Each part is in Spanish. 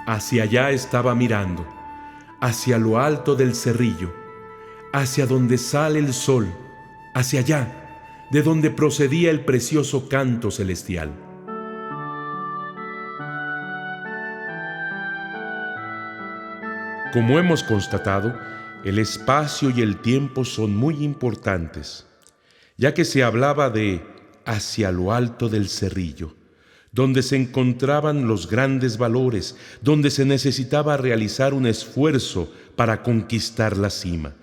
Hacia allá estaba mirando, hacia lo alto del cerrillo, hacia donde sale el sol, hacia allá, de donde procedía el precioso canto celestial. Como hemos constatado, el espacio y el tiempo son muy importantes, ya que se hablaba de hacia lo alto del cerrillo, donde se encontraban los grandes valores, donde se necesitaba realizar un esfuerzo para conquistar la cima,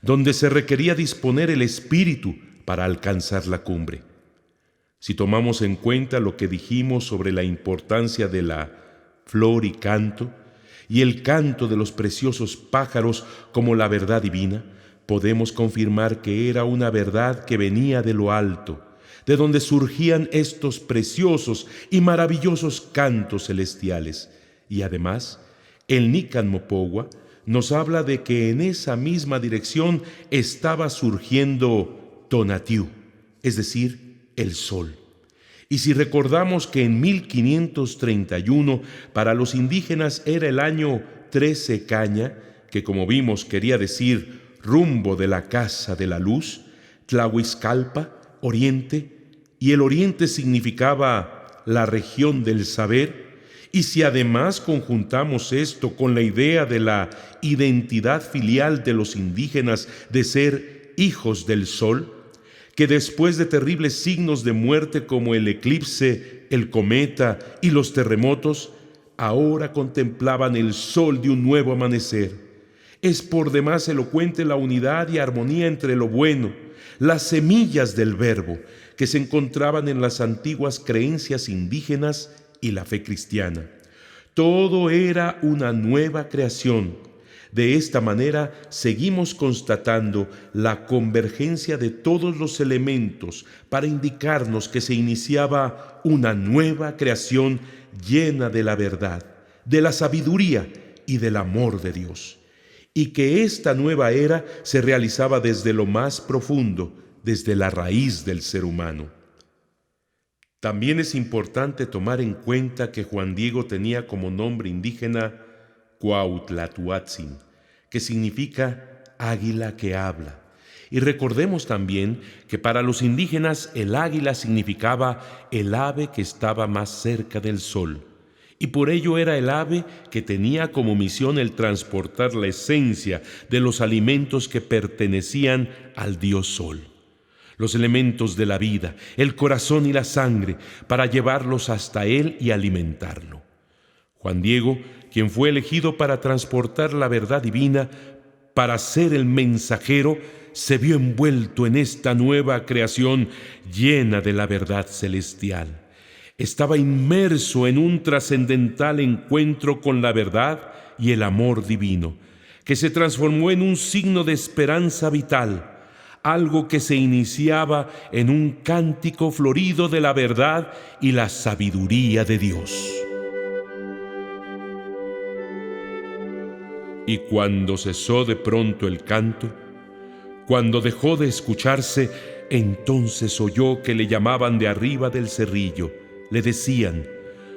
donde se requería disponer el espíritu para alcanzar la cumbre. Si tomamos en cuenta lo que dijimos sobre la importancia de la flor y canto, y el canto de los preciosos pájaros como la verdad divina, podemos confirmar que era una verdad que venía de lo alto, de donde surgían estos preciosos y maravillosos cantos celestiales. Y además, el Nican Mopogua nos habla de que en esa misma dirección estaba surgiendo Tonatiuh, es decir, el sol. Y si recordamos que en 1531 para los indígenas era el año 13 Caña, que como vimos quería decir rumbo de la casa de la luz, Tlahuizcalpa, oriente, y el oriente significaba la región del saber, y si además conjuntamos esto con la idea de la identidad filial de los indígenas de ser hijos del sol, que después de terribles signos de muerte como el eclipse, el cometa y los terremotos, ahora contemplaban el sol de un nuevo amanecer. Es por demás elocuente la unidad y armonía entre lo bueno, las semillas del verbo, que se encontraban en las antiguas creencias indígenas y la fe cristiana. Todo era una nueva creación. De esta manera seguimos constatando la convergencia de todos los elementos para indicarnos que se iniciaba una nueva creación llena de la verdad, de la sabiduría y del amor de Dios, y que esta nueva era se realizaba desde lo más profundo, desde la raíz del ser humano. También es importante tomar en cuenta que Juan Diego tenía como nombre indígena Cuauhtlatoatzin, que significa águila que habla. Y recordemos también que para los indígenas el águila significaba el ave que estaba más cerca del sol, y por ello era el ave que tenía como misión el transportar la esencia de los alimentos que pertenecían al dios sol, los elementos de la vida, el corazón y la sangre, para llevarlos hasta él y alimentarlo. Juan Diego, quien fue elegido para transportar la verdad divina, para ser el mensajero, se vio envuelto en esta nueva creación llena de la verdad celestial. Estaba inmerso en un trascendental encuentro con la verdad y el amor divino, que se transformó en un signo de esperanza vital, algo que se iniciaba en un cántico florido de la verdad y la sabiduría de Dios. Y cuando cesó de pronto el canto, cuando dejó de escucharse, entonces oyó que le llamaban de arriba del cerrillo. Le decían: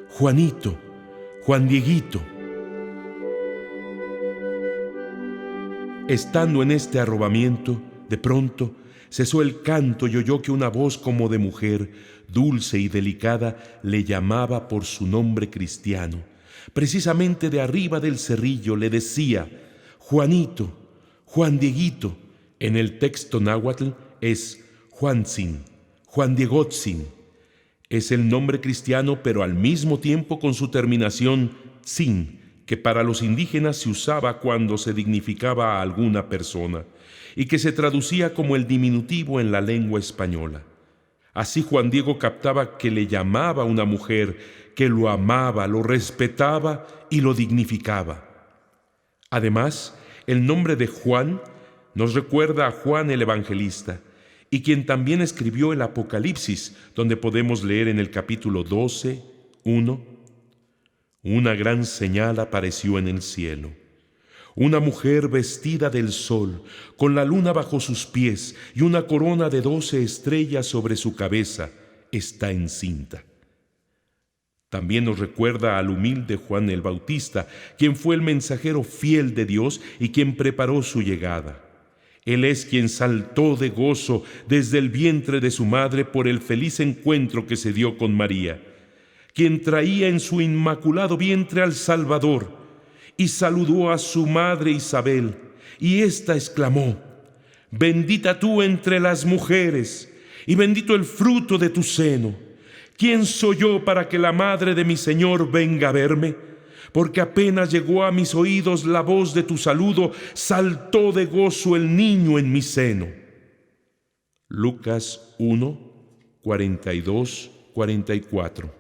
Juanito, Juan Dieguito. Estando en este arrobamiento, de pronto cesó el canto y oyó que una voz como de mujer, dulce y delicada, le llamaba por su nombre cristiano. Precisamente de arriba del cerrillo le decía: Juanito, Juan Dieguito. En el texto náhuatl es Juantzin, Juan Diegotzin. Es el nombre cristiano, pero al mismo tiempo con su terminación tzin, que para los indígenas se usaba cuando se dignificaba a alguna persona y que se traducía como el diminutivo en la lengua española. Así Juan Diego captaba que le llamaba una mujer que lo amaba, lo respetaba y lo dignificaba. Además, el nombre de Juan nos recuerda a Juan el Evangelista, y quien también escribió el Apocalipsis, donde podemos leer en el capítulo 12, 1: Una gran señal apareció en el cielo. Una mujer vestida del sol, con la luna bajo sus pies y una corona de 12 estrellas sobre su cabeza, está encinta. También nos recuerda al humilde Juan el Bautista, quien fue el mensajero fiel de Dios y quien preparó su llegada. Él es quien saltó de gozo desde el vientre de su madre por el feliz encuentro que se dio con María, quien traía en su inmaculado vientre al Salvador, y saludó a su madre Isabel, y ésta exclamó: «Bendita tú entre las mujeres, y bendito el fruto de tu seno. ¿Quién soy yo para que la madre de mi Señor venga a verme? Porque apenas llegó a mis oídos la voz de tu saludo, saltó de gozo el niño en mi seno». Lucas 1, 42, 44.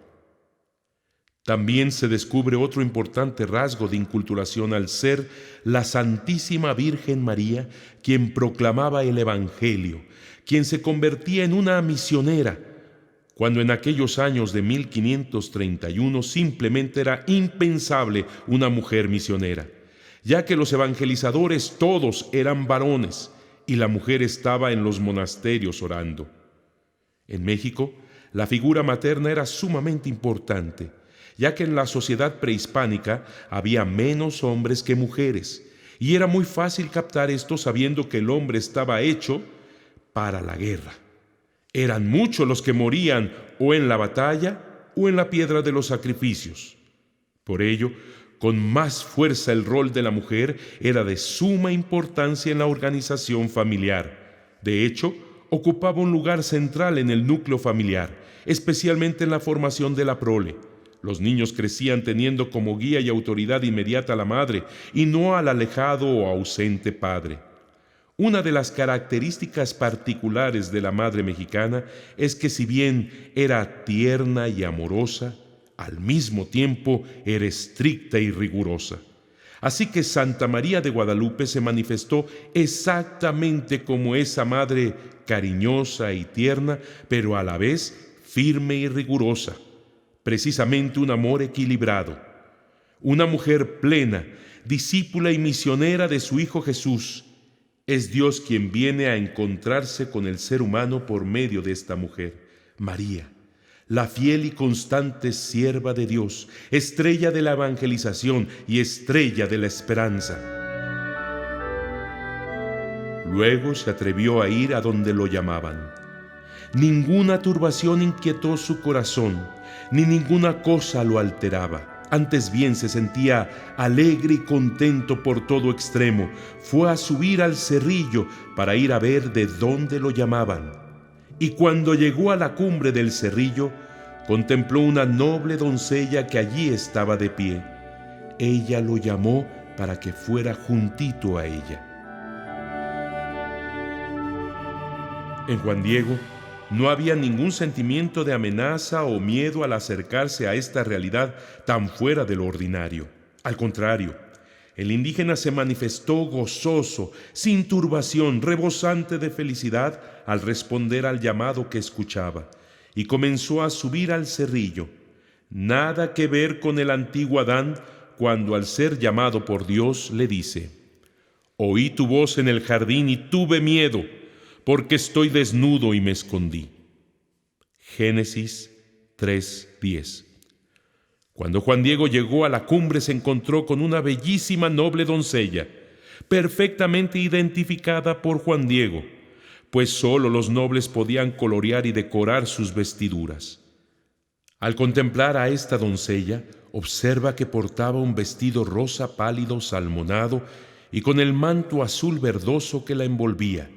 También se descubre otro importante rasgo de inculturación al ser la Santísima Virgen María quien proclamaba el Evangelio, quien se convertía en una misionera, cuando en aquellos años de 1531 simplemente era impensable una mujer misionera, ya que los evangelizadores todos eran varones y la mujer estaba en los monasterios orando. En México, la figura materna era sumamente importante, ya que en la sociedad prehispánica había menos hombres que mujeres, y era muy fácil captar esto sabiendo que el hombre estaba hecho para la guerra. Eran muchos los que morían o en la batalla o en la piedra de los sacrificios. Por ello, con más fuerza el rol de la mujer era de suma importancia en la organización familiar. De hecho, ocupaba un lugar central en el núcleo familiar, especialmente en la formación de la prole. Los niños crecían teniendo como guía y autoridad inmediata a la madre y no al alejado o ausente padre. Una de las características particulares de la madre mexicana es que si bien era tierna y amorosa, al mismo tiempo era estricta y rigurosa. Así que Santa María de Guadalupe se manifestó exactamente como esa madre cariñosa y tierna, pero a la vez firme y rigurosa. Precisamente un amor equilibrado. Una mujer plena, discípula y misionera de su Hijo Jesús. Es Dios quien viene a encontrarse con el ser humano por medio de esta mujer, María, la fiel y constante sierva de Dios, estrella de la evangelización y estrella de la esperanza. Luego se atrevió a ir a donde lo llamaban. Ninguna turbación inquietó su corazón, ni ninguna cosa lo alteraba. Antes bien se sentía alegre y contento por todo extremo. Fue a subir al cerrillo para ir a ver de dónde lo llamaban. Y cuando llegó a la cumbre del cerrillo, contempló una noble doncella que allí estaba de pie. Ella lo llamó para que fuera juntito a ella. En Juan Diego no había ningún sentimiento de amenaza o miedo al acercarse a esta realidad tan fuera de lo ordinario. Al contrario, el indígena se manifestó gozoso, sin turbación, rebosante de felicidad al responder al llamado que escuchaba, y comenzó a subir al cerrillo. Nada que ver con el antiguo Adán, cuando al ser llamado por Dios le dice: «Oí tu voz en el jardín y tuve miedo, porque estoy desnudo y me escondí». Génesis 3:10. Cuando Juan Diego llegó a la cumbre se encontró con una bellísima noble doncella, perfectamente identificada por Juan Diego, pues sólo los nobles podían colorear y decorar sus vestiduras. Al contemplar a esta doncella, observa que portaba un vestido rosa pálido salmonado y con el manto azul verdoso que la envolvía.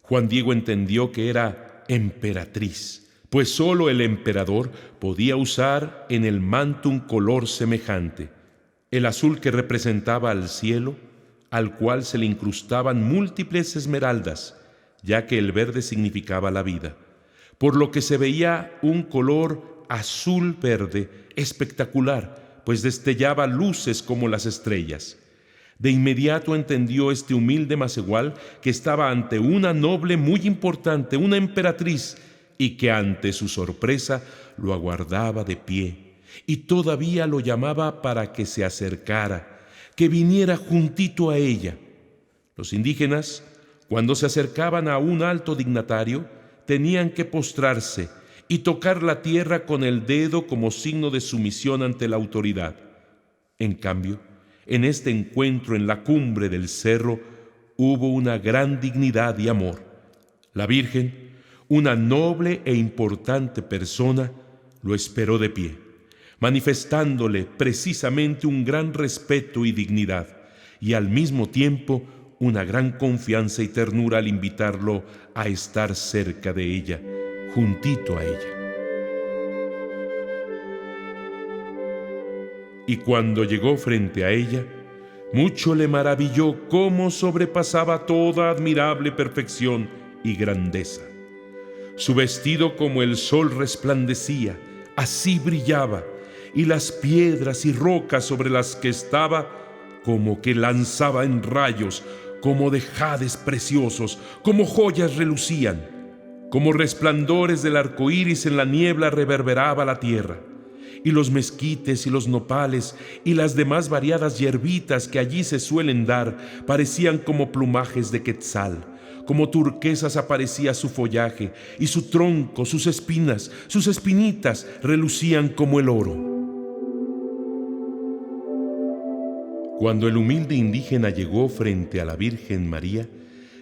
Juan Diego entendió que era emperatriz, pues sólo el emperador podía usar en el manto un color semejante, el azul que representaba al cielo, al cual se le incrustaban múltiples esmeraldas, ya que el verde significaba la vida, por lo que se veía un color azul-verde espectacular, pues destellaba luces como las estrellas. De inmediato entendió este humilde macehual que estaba ante una noble muy importante, una emperatriz, y que ante su sorpresa lo aguardaba de pie, y todavía lo llamaba para que se acercara, que viniera juntito a ella. Los indígenas, cuando se acercaban a un alto dignatario, tenían que postrarse y tocar la tierra con el dedo como signo de sumisión ante la autoridad. En cambio, en este encuentro en la cumbre del cerro hubo una gran dignidad y amor. La Virgen, una noble e importante persona, lo esperó de pie, manifestándole precisamente un gran respeto y dignidad, y al mismo tiempo una gran confianza y ternura al invitarlo a estar cerca de ella, juntito a ella. Y cuando llegó frente a ella, mucho le maravilló cómo sobrepasaba toda admirable perfección y grandeza. Su vestido como el sol resplandecía, así brillaba, y las piedras y rocas sobre las que estaba como que lanzaba en rayos, como de jades preciosos, como joyas relucían, como resplandores del arco iris en la niebla reverberaba la tierra, y los mezquites y los nopales y las demás variadas hierbitas que allí se suelen dar parecían como plumajes de quetzal. Como turquesas aparecía su follaje, y su tronco, sus espinas, sus espinitas relucían como el oro. Cuando el humilde indígena llegó frente a la Virgen María,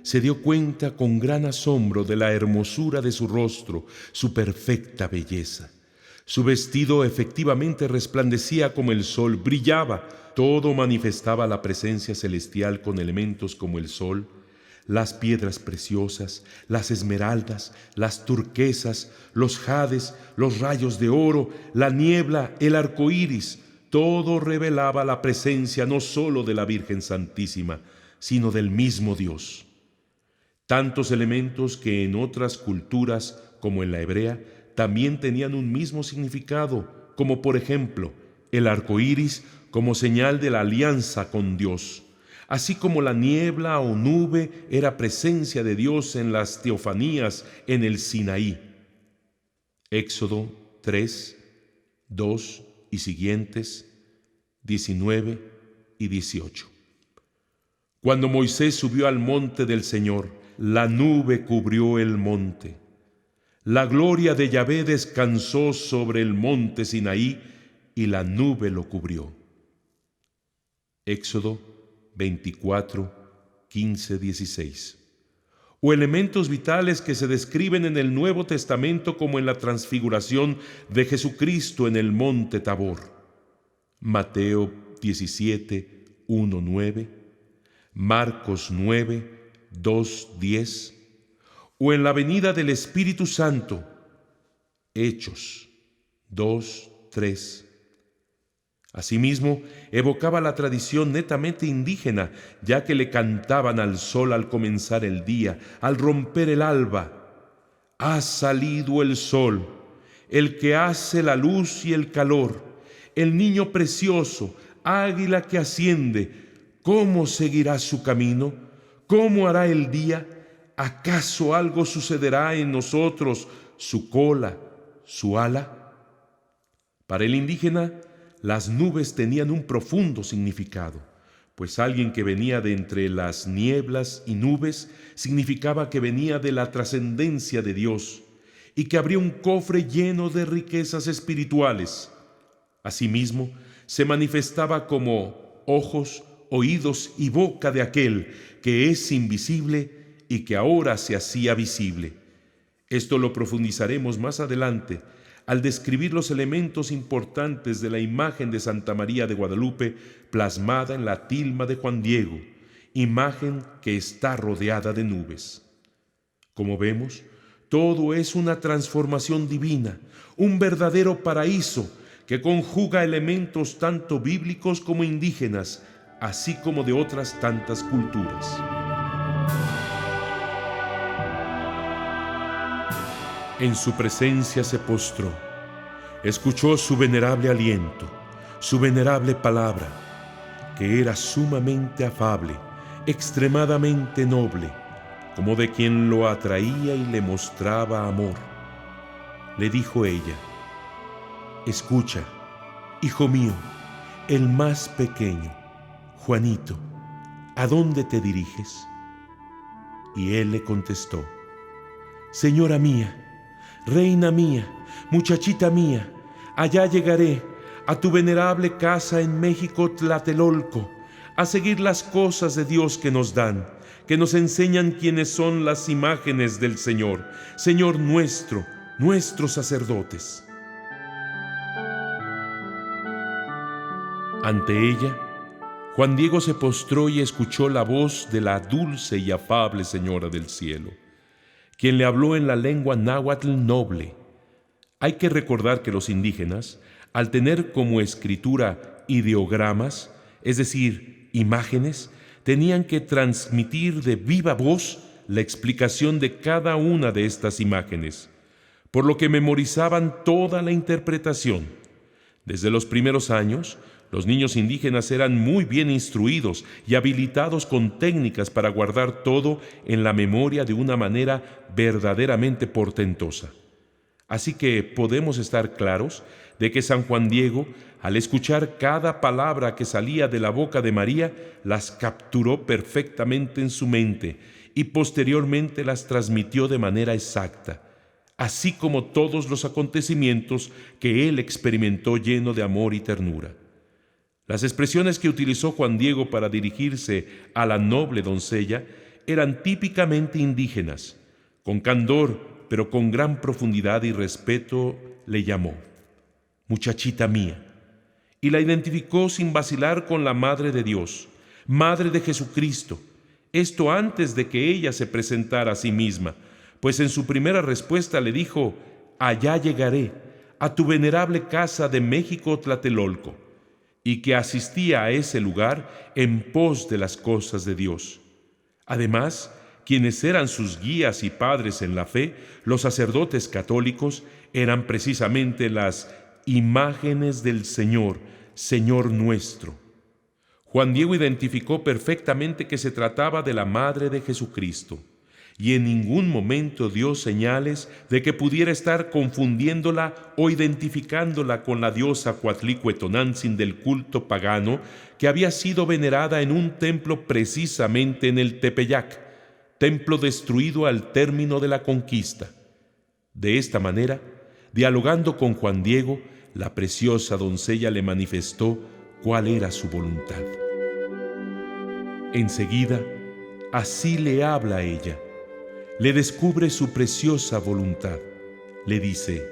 se dio cuenta con gran asombro de la hermosura de su rostro, su perfecta belleza. Su vestido efectivamente resplandecía como el sol, brillaba, todo manifestaba la presencia celestial con elementos como el sol, las piedras preciosas, las esmeraldas, las turquesas, los jades, los rayos de oro, la niebla, el arco iris. Todo revelaba la presencia no solo de la Virgen Santísima, sino del mismo Dios. Tantos elementos que en otras culturas, como en la hebrea, también tenían un mismo significado, como por ejemplo, el arco iris como señal de la alianza con Dios, así como la niebla o nube era presencia de Dios en las teofanías en el Sinaí. Éxodo 3, 2 y siguientes, 19 y 18. Cuando Moisés subió al monte del Señor, la nube cubrió el monte. La gloria de Yahvé descansó sobre el monte Sinaí y la nube lo cubrió. Éxodo 24, 15, 16. O elementos vitales que se describen en el Nuevo Testamento como en la transfiguración de Jesucristo en el monte Tabor. Mateo 17, 1, 9, Marcos 9, 2, 10, o en la venida del Espíritu Santo, Hechos 2, 3. Asimismo, evocaba la tradición netamente indígena, ya que le cantaban al sol al comenzar el día, al romper el alba. Ha salido el sol, el que hace la luz y el calor, el niño precioso, águila que asciende. ¿Cómo seguirá su camino? ¿Cómo hará el día? ¿Acaso algo sucederá en nosotros, su cola, su ala? Para el indígena, las nubes tenían un profundo significado, pues alguien que venía de entre las nieblas y nubes significaba que venía de la trascendencia de Dios y que abría un cofre lleno de riquezas espirituales. Asimismo, se manifestaba como ojos, oídos y boca de aquel que es invisible y que ahora se hacía visible. Esto lo profundizaremos más adelante al describir los elementos importantes de la imagen de Santa María de Guadalupe plasmada en la tilma de Juan Diego, imagen que está rodeada de nubes. Como vemos, todo es una transformación divina, un verdadero paraíso que conjuga elementos tanto bíblicos como indígenas, así como de otras tantas culturas. En su presencia se postró, escuchó su venerable aliento, su venerable palabra, que era sumamente afable, extremadamente noble, como de quien lo atraía y le mostraba amor. Le dijo ella: escucha, hijo mío, el más pequeño, Juanito, ¿a dónde te diriges? Y él le contestó: Señora mía, Reina mía, muchachita mía, allá llegaré, a tu venerable casa en México Tlatelolco, a seguir las cosas de Dios que nos dan, que nos enseñan quiénes son las imágenes del Señor, Señor nuestro, nuestros sacerdotes. Ante ella, Juan Diego se postró y escuchó la voz de la dulce y afable Señora del Cielo, quien le habló en la lengua náhuatl noble. Hay que recordar que los indígenas, al tener como escritura ideogramas, es decir, imágenes, tenían que transmitir de viva voz la explicación de cada una de estas imágenes, por lo que memorizaban toda la interpretación. Desde los primeros años, los niños indígenas eran muy bien instruidos y habilitados con técnicas para guardar todo en la memoria de una manera verdaderamente portentosa. Así que podemos estar claros de que San Juan Diego, al escuchar cada palabra que salía de la boca de María, las capturó perfectamente en su mente y posteriormente las transmitió de manera exacta, así como todos los acontecimientos que él experimentó lleno de amor y ternura. Las expresiones que utilizó Juan Diego para dirigirse a la noble doncella eran típicamente indígenas. Con candor, pero con gran profundidad y respeto, le llamó muchachita mía, y la identificó sin vacilar con la Madre de Dios, Madre de Jesucristo, esto antes de que ella se presentara a sí misma, pues en su primera respuesta le dijo: allá llegaré, a tu venerable casa de México Tlatelolco, y que asistía a ese lugar en pos de las cosas de Dios. Además, quienes eran sus guías y padres en la fe, los sacerdotes católicos, eran precisamente las imágenes del Señor, Señor nuestro. Juan Diego identificó perfectamente que se trataba de la Madre de Jesucristo, y en ningún momento dio señales de que pudiera estar confundiéndola o identificándola con la diosa Cuatlicuetonantzin del culto pagano que había sido venerada en un templo precisamente en el Tepeyac, templo destruido al término de la conquista. De esta manera, dialogando con Juan Diego, la preciosa doncella le manifestó cuál era su voluntad. Enseguida, así le habla a ella. Le descubre su preciosa voluntad. Le dice: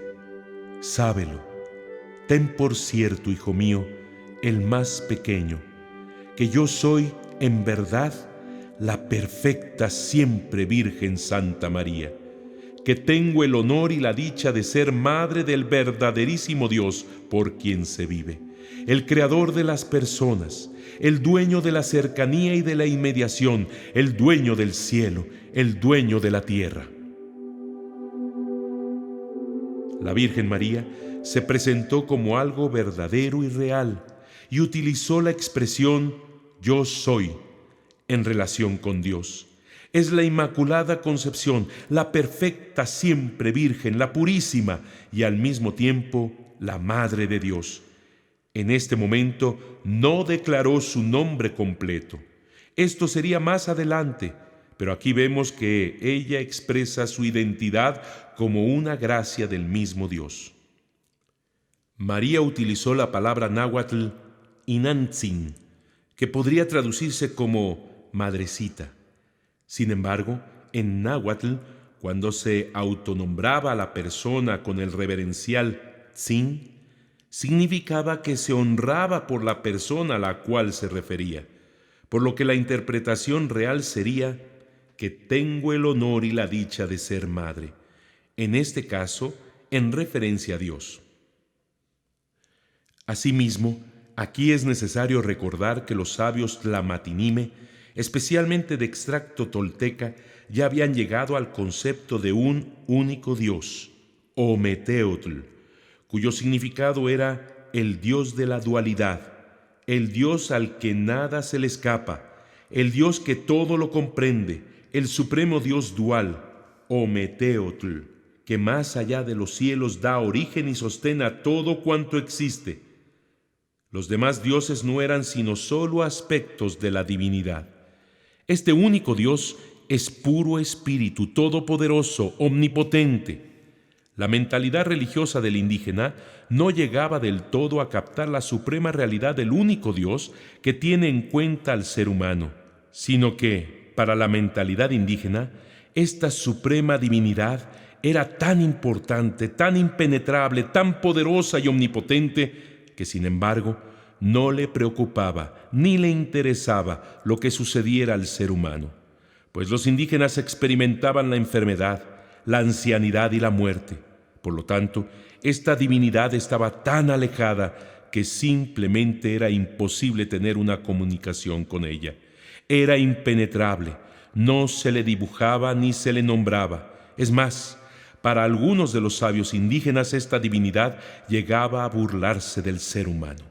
sábelo, ten por cierto, hijo mío, el más pequeño, que yo soy, en verdad, la perfecta siempre Virgen Santa María, que tengo el honor y la dicha de ser madre del verdaderísimo Dios por quien se vive, el creador de las personas, el dueño de la cercanía y de la inmediación, el dueño del cielo, el dueño de la tierra. La Virgen María se presentó como algo verdadero y real y utilizó la expresión yo soy en relación con Dios. Es la Inmaculada Concepción, la perfecta siempre Virgen, la purísima y al mismo tiempo la Madre de Dios. En este momento no declaró su nombre completo. Esto sería más adelante, pero aquí vemos que ella expresa su identidad como una gracia del mismo Dios. María utilizó la palabra náhuatl Inantzin, que podría traducirse como madrecita. Sin embargo, en náhuatl, cuando se autonombraba a la persona con el reverencial tzin, significaba que se honraba por la persona a la cual se refería, por lo que la interpretación real sería que tengo el honor y la dicha de ser madre, en este caso, en referencia a Dios. Asimismo, aquí es necesario recordar que los sabios tlamatinime, especialmente de extracto tolteca, ya habían llegado al concepto de un único Dios, Ometeotl, cuyo significado era el Dios de la dualidad, el Dios al que nada se le escapa, el Dios que todo lo comprende, el supremo Dios dual, Ometeotl, que más allá de los cielos da origen y sostén a todo cuanto existe. Los demás dioses no eran sino solo aspectos de la divinidad. Este único Dios es puro espíritu, todopoderoso, omnipotente. La mentalidad religiosa del indígena no llegaba del todo a captar la suprema realidad del único Dios que tiene en cuenta al ser humano, sino que, para la mentalidad indígena, esta suprema divinidad era tan importante, tan impenetrable, tan poderosa y omnipotente, que sin embargo no le preocupaba ni le interesaba lo que sucediera al ser humano, pues los indígenas experimentaban la enfermedad, la ancianidad y la muerte. Por lo tanto, esta divinidad estaba tan alejada que simplemente era imposible tener una comunicación con ella. Era impenetrable, no se le dibujaba ni se le nombraba. Es más, para algunos de los sabios indígenas esta divinidad llegaba a burlarse del ser humano.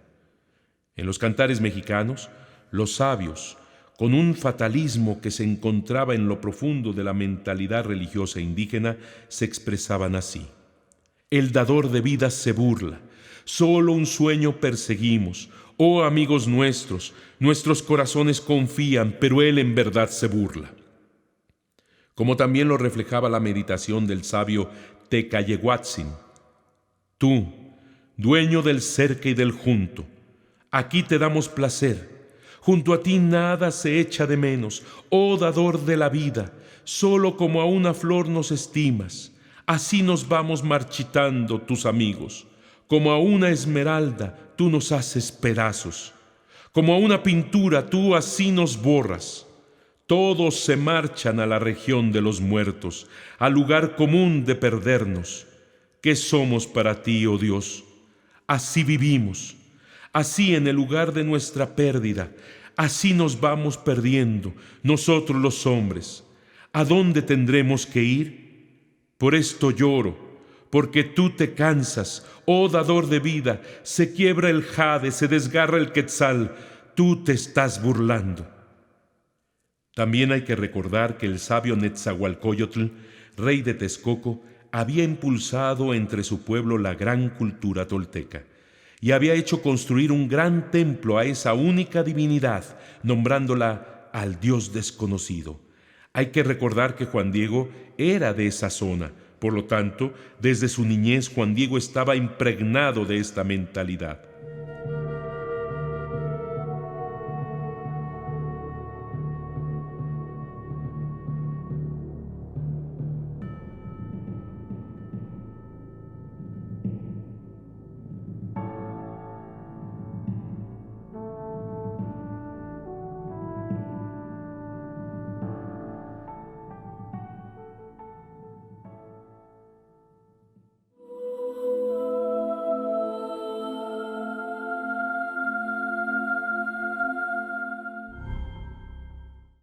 En los cantares mexicanos, los sabios, con un fatalismo que se encontraba en lo profundo de la mentalidad religiosa indígena, se expresaban así: el dador de vida se burla, solo un sueño perseguimos, oh amigos nuestros, nuestros corazones confían, pero él en verdad se burla. Como también lo reflejaba la meditación del sabio Tecayehuatzin: tú, dueño del cerca y del junto, aquí te damos placer, junto a ti nada se echa de menos, oh dador de la vida, solo como a una flor nos estimas, así nos vamos marchitando tus amigos, como a una esmeralda tú nos haces pedazos, como a una pintura tú así nos borras. Todos se marchan a la región de los muertos, al lugar común de perdernos. ¿Qué somos para ti, oh Dios? Así vivimos, así en el lugar de nuestra pérdida, así nos vamos perdiendo, nosotros los hombres. ¿A dónde tendremos que ir? Por esto lloro, porque tú te cansas, oh dador de vida, se quiebra el jade, se desgarra el quetzal, tú te estás burlando. También hay que recordar que el sabio Netzahualcóyotl, rey de Texcoco, había impulsado entre su pueblo la gran cultura tolteca y había hecho construir un gran templo a esa única divinidad, nombrándola al Dios desconocido. Hay que recordar que Juan Diego era de esa zona, por lo tanto, desde su niñez Juan Diego estaba impregnado de esta mentalidad.